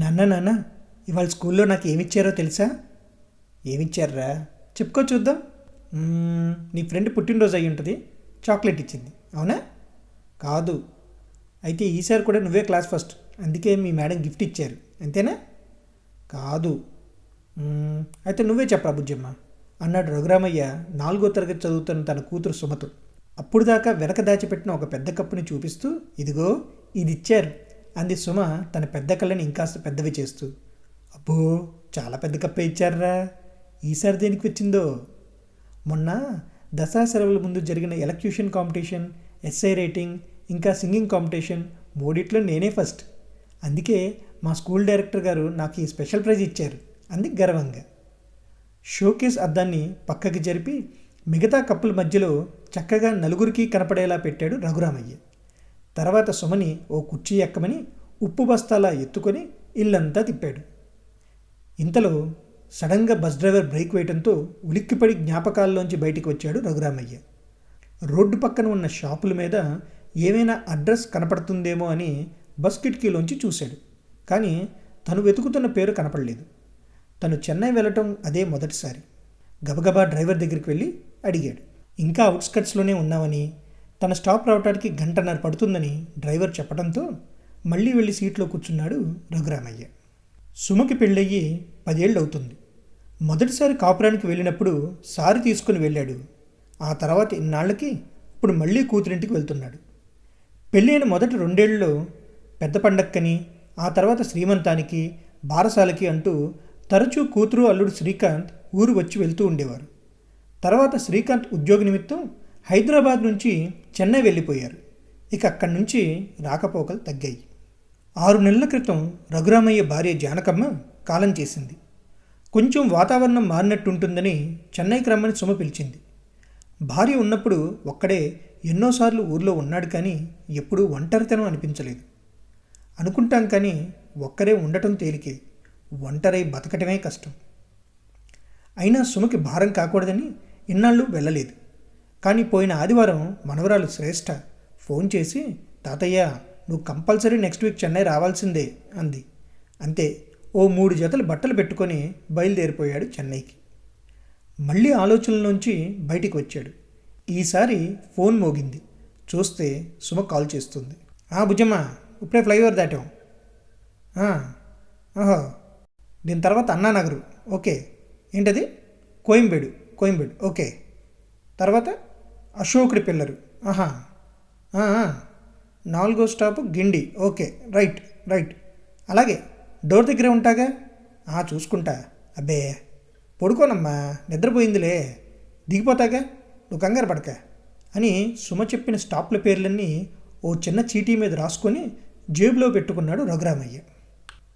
నాన్న ఇవాళ స్కూల్లో నాకు ఏమిచ్చారో తెలుసా? ఏమిచ్చారా? చెప్పుకో చూద్దాం. నీ ఫ్రెండ్ పుట్టినరోజు అయ్యి ఉంటుంది, చాక్లెట్ ఇచ్చింది, అవునా? కాదు. అయితే ఈసారి కూడా నువ్వే క్లాస్ ఫస్ట్, అందుకే మీ మేడం గిఫ్ట్ ఇచ్చారు, అంతేనా? కాదు. అయితే నువ్వే చెప్పరా బుజ్జమ్మ అన్నాడు రఘురామయ్య 4వ తరగతి చదువుతున్న తన కూతురు సుమతో. అప్పుడు దాకా వెనక దాచిపెట్టిన ఒక పెద్ద కప్పుని చూపిస్తూ, ఇదిగో ఇది ఇచ్చారు అంది సుమ తన పెద్ద కళ్ళని ఇంకాస్త పెద్దవి చేస్తూ. అబ్బో, చాలా పెద్ద కప్పే ఇచ్చారా. ఈసారి దేనికి వచ్చిందో? మొన్న దసరా సెలవుల ముందు జరిగిన ఎలక్యూషన్ కాంపిటీషన్, ఎస్ఐ రైటింగ్, ఇంకా సింగింగ్ కాంపిటీషన్ మూడిట్లో నేనే ఫస్ట్. అందుకే మా స్కూల్ డైరెక్టర్ గారు నాకు ఈ స్పెషల్ ప్రైజ్ ఇచ్చారు అంది గర్వంగా. షోకేస్ అద్దాన్ని పక్కకి జరిపి మిగతా కప్పుల మధ్యలో చక్కగా నలుగురికి కనపడేలా పెట్టాడు రఘురామయ్య. తర్వాత సుమని ఓ కుర్చీ ఎక్కమని ఉప్పు బస్తాలా ఎత్తుకొని ఇల్లంతా తిప్పాడు. ఇంతలో సడన్గా బస్ డ్రైవర్ బ్రేక్ వేయడంతో ఉలిక్కిపడి జ్ఞాపకాల్లోంచి బయటికి వచ్చాడు రఘురామయ్య. రోడ్డు పక్కన ఉన్న షాపుల మీద ఏమైనా అడ్రస్ కనపడుతుందేమో అని బస్ కిటికీలోంచి చూశాడు. కానీ తను వెతుకుతున్న పేరు కనపడలేదు. తను చెన్నై వెళ్ళటం అదే మొదటిసారి. గబగబా డ్రైవర్ దగ్గరికి వెళ్ళి అడిగాడు. ఇంకా అవుట్స్కట్స్లోనే ఉన్నామని, తన స్టాప్ రావడానికి 1.5 గంట పడుతుందని డ్రైవర్ చెప్పడంతో మళ్ళీ వెళ్ళి సీట్లో కూర్చున్నాడు రఘురామయ్య. సుమకి పెళ్ళయ్యి 10 ఏళ్ళు అవుతుంది. మొదటిసారి కాపురానికి వెళ్ళినప్పుడు సారి తీసుకుని వెళ్ళాడు. ఆ తర్వాత ఇన్నాళ్ళకి ఇప్పుడు మళ్ళీ కూతురింటికి వెళ్తున్నాడు. పెళ్ళైన మొదటి 2 ఏళ్ళలో పెద్ద పండక్కని, ఆ తర్వాత శ్రీమంతానికి, బారసాలకి అంటూ తరచూ కూతురు అల్లుడు శ్రీకాంత్ ఊరు వచ్చి వెళ్తూ ఉండేవారు. తర్వాత శ్రీకాంత్ ఉద్యోగ నిమిత్తం హైదరాబాద్ నుంచి చెన్నై వెళ్ళిపోయారు. ఇక అక్కడి నుంచి రాకపోకలు తగ్గాయి. 6 నెలల క్రితం రఘురామయ్య భార్య జానకమ్మ కాలం చేసింది. కొంచెం వాతావరణం మారినట్టుంటుందని చెన్నైకి రమ్మని సుమ పిలిచింది. భార్య ఉన్నప్పుడు ఒక్కడే ఎన్నోసార్లు ఊర్లో ఉన్నాడు, కానీ ఎప్పుడూ ఒంటరితనం అనిపించలేదు. అనుకుంటాం కానీ ఒక్కరే ఉండటం తేలికే, ఒంటరై బతకటమే కష్టం. అయినా సుమకి భారం కాకూడదని ఇన్నాళ్ళు వెళ్ళలేదు. కానీ పోయిన ఆదివారం మనవరాలు శ్రేష్ఠ ఫోన్ చేసి, తాతయ్య నువ్వు కంపల్సరీ నెక్స్ట్ వీక్ చెన్నై రావాల్సిందే అంది. అంతే, ఓ 3 జతలు బట్టలు పెట్టుకొని బయలుదేరిపోయాడు చెన్నైకి. మళ్ళీ ఆలోచనలోంచి బయటికి వచ్చాడు. ఈసారి ఫోన్ మోగింది. చూస్తే సుమ కాల్ చేస్తుంది. బుజ్జమ్మ, ఇప్పుడే ఫ్లైఓవర్ దాటాం. ఓహో, దీని తర్వాత అన్నానగరు. ఓకే. ఏంటది? కోయంబేడు. ఓకే. తర్వాత అశోకుడి పిల్లరు. 4వ స్టాపు గిండి. Okay, right. అలాగే, డోర్ దగ్గరే ఉంటాగా. చూసుకుంటా. అబ్బే, పడుకోనమ్మా, నిద్రపోయిందిలే, దిగిపోతాగా, నువ్వు కంగారు పడక అని సుమ చెప్పిన స్టాప్ల పేర్లన్నీ ఓ చిన్న చీటీ మీద రాసుకొని జేబులో పెట్టుకున్నాడు రఘురామయ్య.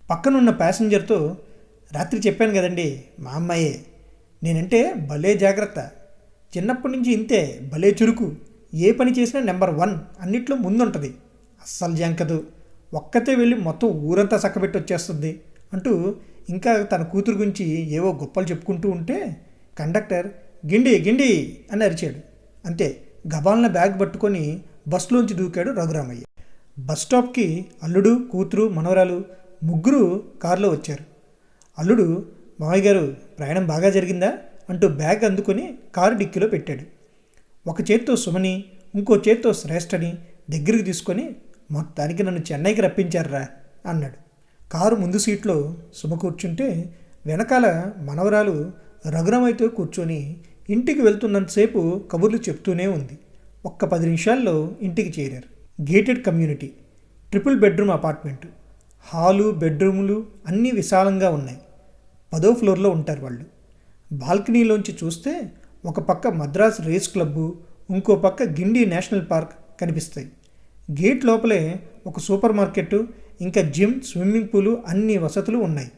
పక్కనున్న ప్యాసింజర్తో, రాత్రి చెప్పాను కదండి, మా అమ్మాయే. నేనంటే భలే జాగ్రత్త, చిన్నప్పటి నుంచి ఇంతే, భలే చురుకు, ఏ పని చేసినా నెంబర్ 1 అన్నిట్లో ముందుంటుంది, అస్సలు జంకదు, ఒక్కతే వెళ్ళి మొత్తం ఊరంతా చక్కబెట్టి వచ్చేస్తుంది అంటూ ఇంకా తన కూతురు గురించి ఏవో గొప్పలు చెప్పుకుంటూ ఉంటే కండక్టర్ గిండి అని అరిచాడు. అంతే, గబాలన బ్యాగ్ పట్టుకొని బస్సులోంచి దూకాడు రఘురామయ్య. బస్ స్టాప్కి అల్లుడు, కూతురు, మనవరాలు ముగ్గురు కారులో వచ్చారు. అల్లుడు, మావయ్య గారు ప్రయాణం బాగా జరిగిందా అంటూ బ్యాగ్ అందుకొని కారు డిక్కీలో పెట్టాడు. ఒక చేత్తో సుమని, ఇంకో చేత్తో శ్రేష్ఠని దగ్గరికి తీసుకొని, మొత్తానికి నన్ను చెన్నైకి రప్పించారా అన్నాడు. కారు ముందు సీట్లో సుమ కూర్చుంటే వెనకాల మనవరాలు రఘురామయ్యతో కూర్చొని ఇంటికి వెళ్తున్నంతసేపు కబుర్లు చెప్తూనే ఉంది. ఒక్క 10 నిమిషాల్లో ఇంటికి చేరారు. Gated community, 3 bedroom apartment, hall, బెడ్రూములు అన్నీ విశాలంగా ఉన్నాయి. 10వ ఫ్లోర్లో ఉంటారు వాళ్ళు. బాల్కనీలోంచి చూస్తే ఒక పక్క మద్రాస్ రేస్ క్లబ్బు, ఇంకో పక్క గిండి నేషనల్ పార్క్ కనిపిస్తాయి. గేట్ లోపలే ఒక సూపర్ మార్కెట్టు, ఇంకా జిమ్, స్విమ్మింగ్ పూలు, అన్ని వసతులు ఉన్నాయి.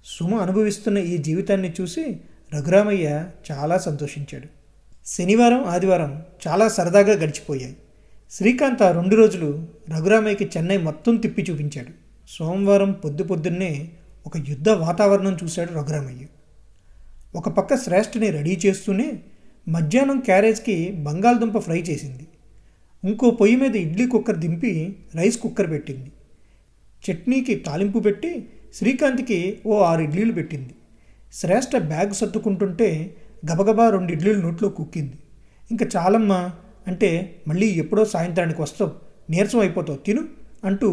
సుమ అనుభవిస్తున్న ఈ జీవితాన్ని చూసి రఘురామయ్య చాలా సంతోషించాడు. శనివారం, ఆదివారం చాలా సరదాగా గడిచిపోయాయి. శ్రీకాంత్ 2 రోజులు రఘురామయ్యకి చెన్నై మొత్తం తిప్పి చూపించాడు. సోమవారం పొద్దున్నే ఒక యుద్ధ వాతావరణం చూశాడు రఘురామయ్య. ఒక పక్క శ్రేష్ఠని రెడీ చేస్తూనే మధ్యాహ్నం క్యారేజ్కి బంగాళదుంప ఫ్రై చేసింది. ఇంకో పొయ్యి మీద ఇడ్లీ కుక్కర్ దింపి రైస్ కుక్కర్ పెట్టింది. చట్నీకి తాలింపు పెట్టి శ్రీకాంత్కి ఓ 6 ఇడ్లీలు పెట్టింది. శ్రేష్ఠ బ్యాగ్ సర్దుకుంటుంటే గబగబా 2 ఇడ్లీలు నోట్లో కుక్కింది. ఇంకా చాలమ్మా అంటే, మళ్ళీ ఎప్పుడో సాయంత్రానికి వస్తావు, నీరసం అయిపోతావు, తిను అంటూ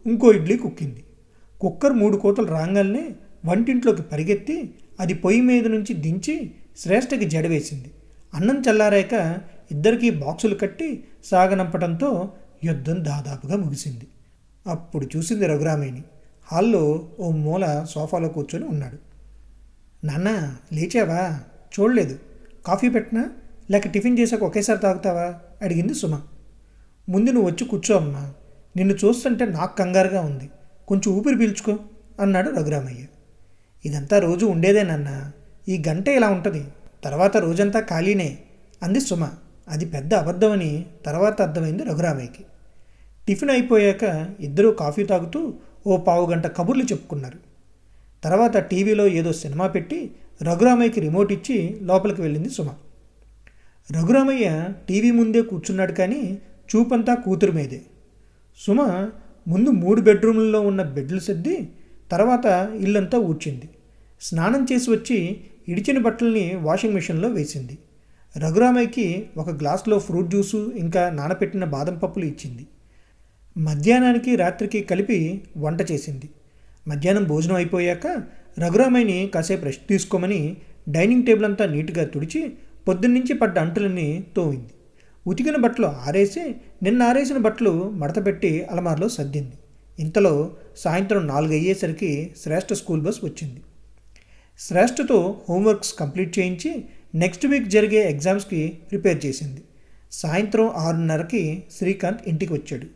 ఇంకో ఇడ్లీ కుక్కింది. కుక్కర్ 3 కోతలు రాగానే వంటింట్లోకి పరిగెత్తి అది పొయ్యి మీద నుంచి దించి శ్రేష్ఠకి జడవేసింది. అన్నం చల్లారాక ఇద్దరికీ బాక్సులు కట్టి సాగనంపడంతో యుద్ధం దాదాపుగా ముగిసింది. అప్పుడు చూసింది రఘురామయ్యని. హాల్లో ఓ మూల సోఫాలో కూర్చొని ఉన్నాడు. నాన్న లేచావా? చూడలేదు. కాఫీ పెట్టినా లేక టిఫిన్ చేశాక ఒకేసారి తాగుతావా అడిగింది సుమ. ముందు నువ్వు వచ్చి కూర్చో అమ్మా, నిన్ను చూస్తుంటే నాకు కంగారుగా ఉంది, కొంచెం ఊపిరి పీల్చుకో అన్నాడు రఘురామయ్య. ఇదంతా రోజు ఉండేదేనన్నా, ఈ గంట ఇలా ఉంటుంది, తర్వాత రోజంతా ఖాళీనే అంది సుమ. అది పెద్ద అబద్ధమని తర్వాత అర్థమైంది రఘురామయ్యకి. టిఫిన్ అయిపోయాక ఇద్దరూ కాఫీ తాగుతూ ఓ పావుగంట కబుర్లు చెప్పుకున్నారు. తర్వాత టీవీలో ఏదో సినిమా పెట్టి రఘురామయ్యకి రిమోట్ ఇచ్చి లోపలికి వెళ్ళింది సుమ. రఘురామయ్య టీవీ ముందే కూర్చున్నాడు, కానీ చూపంతా కూతురు మీదే. సుమ ముందు 3 బెడ్రూమ్లలో ఉన్న బెడ్లు సర్ది తర్వాత ఇల్లంతా ఊడ్చింది. స్నానం చేసి వచ్చి ఇడిచిన బట్టల్ని వాషింగ్ మిషన్లో వేసింది. రఘురామయ్యకి ఒక గ్లాసులో ఫ్రూట్ జ్యూసు ఇంకా నానపెట్టిన బాదం పప్పులు ఇచ్చింది. మధ్యాహ్నానికి రాత్రికి కలిపి వంట చేసింది. మధ్యాహ్నం భోజనం అయిపోయాక రఘురామయ్యని కాసేపు రెస్ట్ తీసుకోమని డైనింగ్ టేబుల్ అంతా నీట్గా తుడిచి పొద్దున్నుంచి పడ్డ అంటులన్నీ తోమింది. ఉతికిన బట్టలు ఆరేసి నిన్న ఆరేసిన బట్టలు మడతపెట్టి అలమార్లో సర్దింది. ఇంతలో సాయంత్రం 4 అయ్యేసరికి శ్రేష్ఠ స్కూల్ బస్ వచ్చింది. శ్రేష్ఠతో హోంవర్క్స్ కంప్లీట్ చేయించి నెక్స్ట్ వీక్ జరిగే ఎగ్జామ్స్కి ప్రిపేర్ చేసింది. సాయంత్రం 6:30కి శ్రీకాంత్ ఇంటికి వచ్చాడు.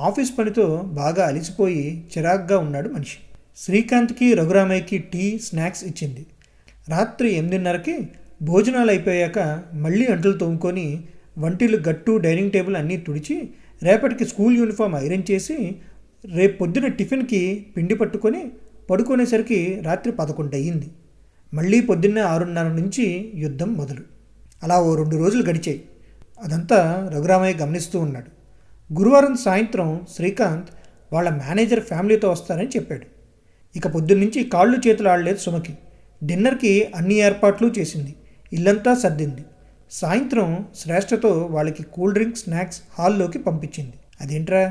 ఆఫీస్ పనితో బాగా అలిసిపోయి చిరాగ్గా ఉన్నాడు మనిషి. శ్రీకాంత్కి రఘురామయ్యకి టీ స్నాక్స్ ఇచ్చింది. రాత్రి 8:30కి భోజనాలు అయిపోయాక మళ్ళీ అంట్లు తోముకొని వంటిలు గట్టు డైనింగ్ టేబుల్ అన్నీ తుడిచి రేపటికి స్కూల్ యూనిఫామ్ ఐరన్ చేసి రేపు పొద్దున టిఫిన్కి పిండి పట్టుకొని పడుకునేసరికి రాత్రి 11 అయ్యింది. మళ్ళీ పొద్దున్నే 6:30 నుంచి యుద్ధం మొదలు. అలా ఓ 2 రోజులు గడిచాయి. అదంతా రఘురామయ్య గమనిస్తూ ఉన్నాడు. గురువారం సాయంత్రం శ్రీకాంత్ వాళ్ళ మేనేజర్ ఫ్యామిలీతో వస్తారని చెప్పాడు. ఇక పొద్దున్నుంచి కాళ్ళు చేతులు ఆడలేదు సుమకి. డిన్నర్కి అన్ని ఏర్పాట్లు చేసింది, ఇల్లంతా సర్దింది. సాయంత్రం శ్రేష్ఠతో వాళ్ళకి కూల్ డ్రింక్ స్నాక్స్ హాల్లోకి పంపించింది. అదేంట్రా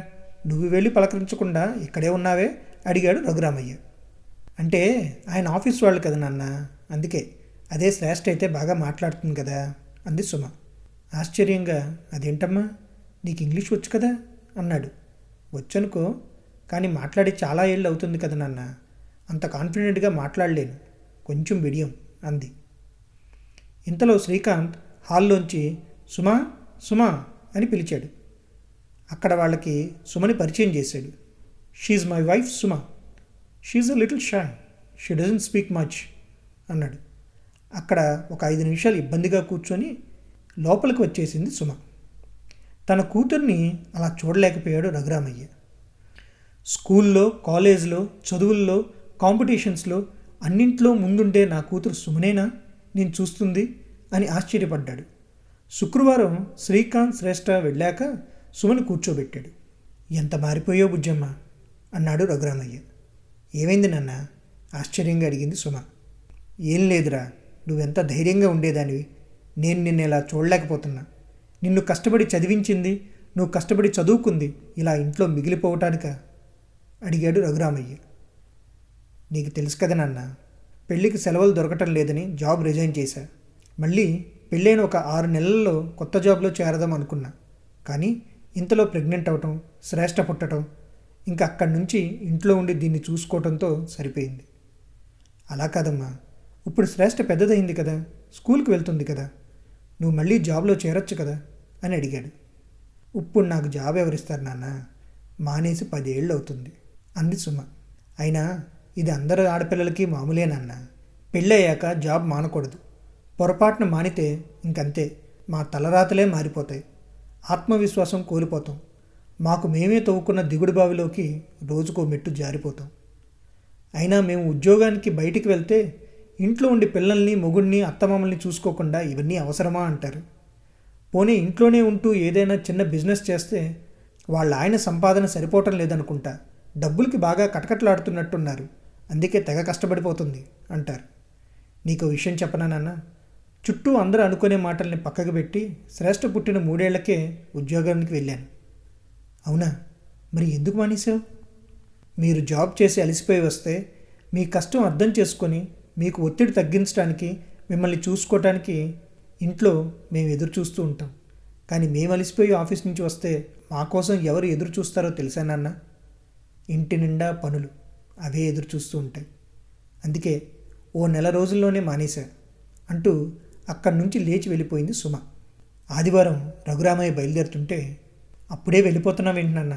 నువ్వు వెళ్ళి పలకరించకుండా ఇక్కడే ఉన్నావే అడిగాడు రఘురామయ్య. అంటే ఆయన ఆఫీస్ వాళ్ళు కదా నాన్న, అందుకే. అదే శ్రేష్ఠ అయితే బాగా మాట్లాడుతుంది కదా అంది సుమ ఆశ్చర్యంగా. అదేంటమ్మా, నీకు ఇంగ్లీష్ వచ్చు కదా అన్నాడు. వచ్చనుకో, కానీ మాట్లాడి చాలా ఏళ్ళు అవుతుంది కదా నాన్న, అంత కాన్ఫిడెంట్గా మాట్లాడలేను, కొంచెం బిడియం అంది. ఇంతలో శ్రీకాంత్ హాల్లోంచి సుమా సుమా అని పిలిచాడు. అక్కడ వాళ్ళకి సుమని పరిచయం చేశాడు. She's my wife Suma, she's a little shy, she doesn't speak much అన్నాడు. అక్కడ ఒక 5 నిమిషాలు ఇబ్బందిగా కూర్చొని లోపలికి వచ్చేసింది సుమ. తన కూతుర్ని అలా చూడలేకపోయాడు రఘురామయ్య. స్కూల్లో, కాలేజ్లో, చదువుల్లో, కాంపిటీషన్స్లో అన్నింట్లో ముందుండే నా కూతురు సుమనేనా నేను చూస్తుంది అని ఆశ్చర్యపడ్డాడు. శుక్రవారం శ్రీకాంత్ శ్రేష్ఠ వెళ్ళాక సుమని కూర్చోబెట్టాడు. ఎంత మారిపోయో బుజ్జమ్మ అన్నాడు రఘురామయ్య. ఏమైంది నాన్న ఆశ్చర్యంగా అడిగింది సుమ. ఏం లేదురా, నువ్వెంత ధైర్యంగా ఉండేదానివి, నేను నిన్ను ఇలా చూడలేకపోతున్నా. నిన్ను కష్టపడి చదివించింది, నువ్వు కష్టపడి చదువుకుంది ఇలా ఇంట్లో మిగిలిపోవటానికా అడిగాడు రఘురామయ్య. నీకు తెలుసు కదా నాన్న, పెళ్ళికి సెలవులు దొరకటం లేదని జాబ్ రిజైన్ చేశా. మళ్ళీ పెళ్ళైన ఒక 6 నెలల్లో కొత్త జాబ్లో చేరదాం అనుకున్నా. కానీ ఇంతలో ప్రెగ్నెంట్ అవటం, శ్రేష్ఠ పుట్టడం, ఇంకా అక్కడి నుంచి ఇంట్లో ఉండి దీన్ని చూసుకోవడంతో సరిపోయింది. అలా కాదమ్మా, ఇప్పుడు శ్రేష్ఠ పెద్దదయింది కదా, స్కూల్కి వెళ్తుంది కదా, నువ్వు మళ్ళీ జాబ్లో చేరొచ్చు కదా అని అడిగాడు. ఇప్పుడు నాకు జాబ్ ఎవరిస్తారు నాన్న, మానేసి 10 ఏళ్ళు అవుతుంది అంది సుమ. అయినా ఇది అందరు ఆడపిల్లలకి మామూలే నాన్న, పెళ్ళయ్యాక జాబ్ మానకూడదు. పొరపాటున మానితే ఇంకంతే, మా తలరాతలే మారిపోతాయి, ఆత్మవిశ్వాసం కోల్పోతాం, మాకు మేమే తవ్వుకున్న దిగుడు బావిలోకి రోజుకో మెట్టు జారిపోతాం. అయినా మేము ఉద్యోగానికి బయటికి వెళ్తే ఇంట్లో ఉండి పిల్లల్ని, మొగుడిని, అత్తమామల్ని చూసుకోకుండా ఇవన్నీ అవసరమా అంటారు. పోనీ ఇంట్లోనే ఉంటూ ఏదైనా చిన్న బిజినెస్ చేస్తే వాళ్ళ ఆయన సంపాదన సరిపోవటం లేదనుకుంటా, డబ్బులకి బాగా కటకట్లాడుతున్నట్టున్నారు అందుకే తెగ కష్టపడిపోతుంది అంటారు. నీకు విషయం చెప్పనా నాన్న, చుట్టూ అందరూ అనుకునే మాటల్ని పక్కకు పెట్టి శ్రేష్ఠ పుట్టిన 3 ఏళ్లకే ఉద్యోగానికి వెళ్ళాను. అవునా, మరి ఎందుకు మానేశావు? మీరు జాబ్ చేసి అలసిపోయి వస్తే మీ కష్టం అర్థం చేసుకొని మీకు ఒత్తిడి తగ్గించడానికి, మిమ్మల్ని చూసుకోవటానికి ఇంట్లో మేము ఎదురు చూస్తూ ఉంటాం. కానీ మేము అలసిపోయి ఆఫీస్ నుంచి వస్తే మా కోసం ఎవరు ఎదురు చూస్తారో తెలుసా నాన్న? ఇంటి నిండా పనులు అవే ఎదురు చూస్తూ ఉంటాయి. అందుకే ఓ నెల రోజుల్లోనే మానేశా అంటూ అక్కడి నుంచి లేచి వెళ్ళిపోయింది సుమ. ఆదివారం రఘురామయ్య బయలుదేరుతుంటే, అప్పుడే వెళ్ళిపోతున్నావేంటి నాన్న?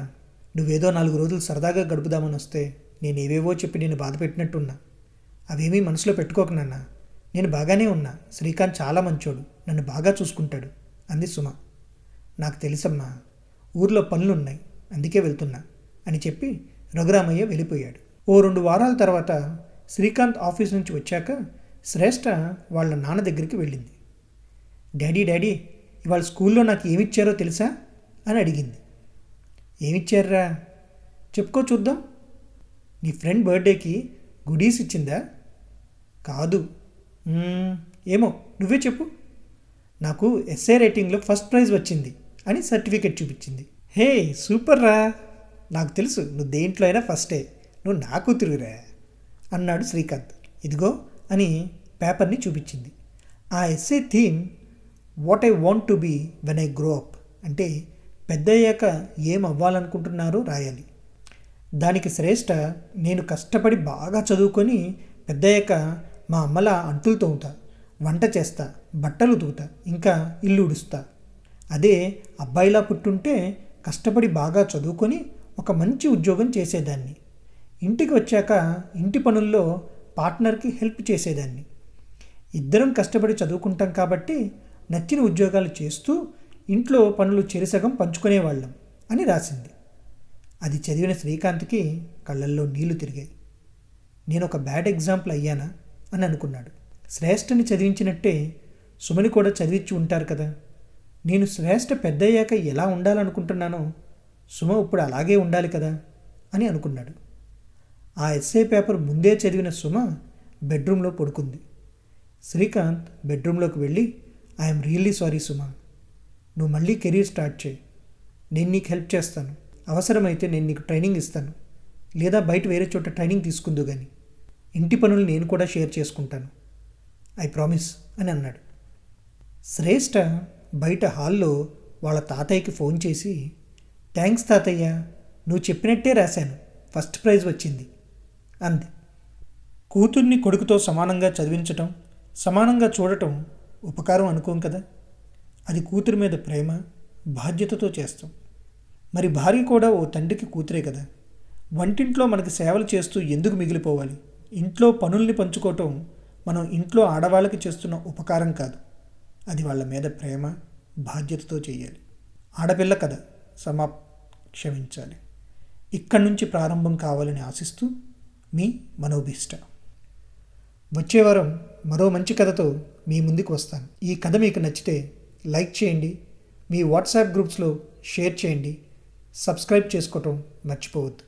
నువ్వేదో 4 రోజులు సరదాగా గడుపుదామని వస్తే నేనేవేవో చెప్పి నేను బాధ పెట్టినట్టున్నా. అవేమీ మనసులో పెట్టుకోకు నాన్న. నేను బాగానే ఉన్నా. శ్రీకాంత్ చాలా మంచోడు, నన్ను బాగా చూసుకుంటాడు అంది సుమ. నాకు తెలుసమ్మా, ఊర్లో పనులున్నాయి, అందుకే వెళ్తున్నా అని చెప్పి రఘురామయ్య వెళ్ళిపోయాడు. ఓ 2 వారాల తర్వాత శ్రీకాంత్ ఆఫీస్ నుంచి వచ్చాక శ్రేష్ఠ వాళ్ళ నాన్న దగ్గరికి వెళ్ళింది. డాడీ, ఇవాళ స్కూల్లో నాకు ఏమిచ్చారో తెలుసా అని అడిగింది. ఏమిచ్చారా? చెప్పుకో చూద్దాం. నీ ఫ్రెండ్ బర్త్డేకి గుడీస్ ఇచ్చిందా? కాదు. ఏమో, నువ్వే చెప్పు. నాకు ఎస్ఏ రైటింగ్లో ఫస్ట్ ప్రైజ్ వచ్చింది అని సర్టిఫికెట్ చూపించింది. హే, సూపర్ రా! నాకు తెలుసు నువ్వు దేంట్లో అయినా ఫస్టే. నువ్వు నా కూతురురా అన్నాడు శ్రీకాంత్. ఇదిగో అని పేపర్ని చూపించింది. ఆ essay theme what I want to be when I grow up, అంటే పెద్దయ్యాక ఏం అవ్వాలనుకుంటున్నారో రాయాలి. దానికి శ్రేష్ఠ, నేను కష్టపడి బాగా చదువుకొని పెద్దయ్యాక మా అమ్మలా అంటులు తోముతా, వంట చేస్తా, బట్టలు ఉతుకుతా, ఇంకా ఇల్లు ఉడుస్తా. అదే అబ్బాయిలా పుట్టుంటే కష్టపడి బాగా చదువుకొని ఒక మంచి ఉద్యోగం చేసేదాన్ని. ఇంటికి వచ్చాక ఇంటి పనుల్లో పార్ట్నర్కి హెల్ప్ చేసేదాన్ని. ఇద్దరం కష్టపడి చదువుకుంటాం కాబట్టి నచ్చిన ఉద్యోగాలు చేస్తూ ఇంట్లో పనులు చెరిసగం పంచుకునేవాళ్ళం అని రాసింది. అది చదివిన శ్రీకాంత్కి కళ్ళల్లో నీళ్లు తిరిగాయి. నేను ఒక బ్యాడ్ ఎగ్జాంపుల్ అయ్యానా అని అనుకున్నాడు. శ్రేష్ఠని చదివించినట్టే సుమని కూడా చదివించి ఉంటారు కదా. నేను శ్రేష్ఠ పెద్దయ్యాక ఎలా ఉండాలనుకుంటున్నానో సుమ ఇప్పుడు అలాగే ఉండాలి కదా అని అనుకున్నాడు. ఆ ఎస్ఏ పేపర్ ముందే చదివిన సుమ బెడ్రూమ్లో పడుకుంది. శ్రీకాంత్ బెడ్రూమ్లోకి వెళ్ళి, ఐఎమ్ రియల్లీ సారీ సుమ, నువ్వు మళ్ళీ కెరీర్ స్టార్ట్ చేయి. నేను నీకు హెల్ప్ చేస్తాను. అవసరమైతే నేను నీకు ట్రైనింగ్ ఇస్తాను, లేదా బయట వేరే చోట ట్రైనింగ్ తీసుకుందు కానీ ఇంటి పనులు నేను కూడా షేర్ చేసుకుంటాను. ఐ ప్రామిస్ అని అన్నాడు. శ్రేష్ఠ బయట హాల్లో వాళ్ళ తాతయ్యకి ఫోన్ చేసి, థ్యాంక్స్ తాతయ్య, నువ్వు చెప్పినట్టే రాశాను, ఫస్ట్ ప్రైజ్ వచ్చింది అంది. కూతుర్ని కొడుకుతో సమానంగా చదివించటం, సమానంగా చూడటం ఉపకారం అనుకోం కదా. అది కూతురి మీద ప్రేమ, బాధ్యతతో చేస్తాం. మరి భార్య కూడా ఓ తండ్రికి కూతురే కదా. వంటింట్లో మనకి సేవలు చేస్తూ ఎందుకు మిగిలిపోవాలి? ఇంట్లో పనుల్ని పంచుకోవటం మనం ఇంట్లో ఆడవాళ్ళకి చేస్తున్న ఉపకారం కాదు, అది వాళ్ళ మీద ప్రేమ, బాధ్యతతో చేయాలి. ఆడపిల్ల కథ క్షమించాలి. ఇక్కడి నుంచి ప్రారంభం కావాలని ఆశిస్తూ మీ మనోభీష్ట. వచ్చే వారం మరో మంచి కథతో మీ ముందుకు వస్తాను. ఈ కథ మీకు నచ్చితే లైక్ చేయండి, మీ వాట్సాప్ గ్రూప్స్లో షేర్ చేయండి, సబ్స్క్రైబ్ చేసుకోవటం మర్చిపోవద్దు.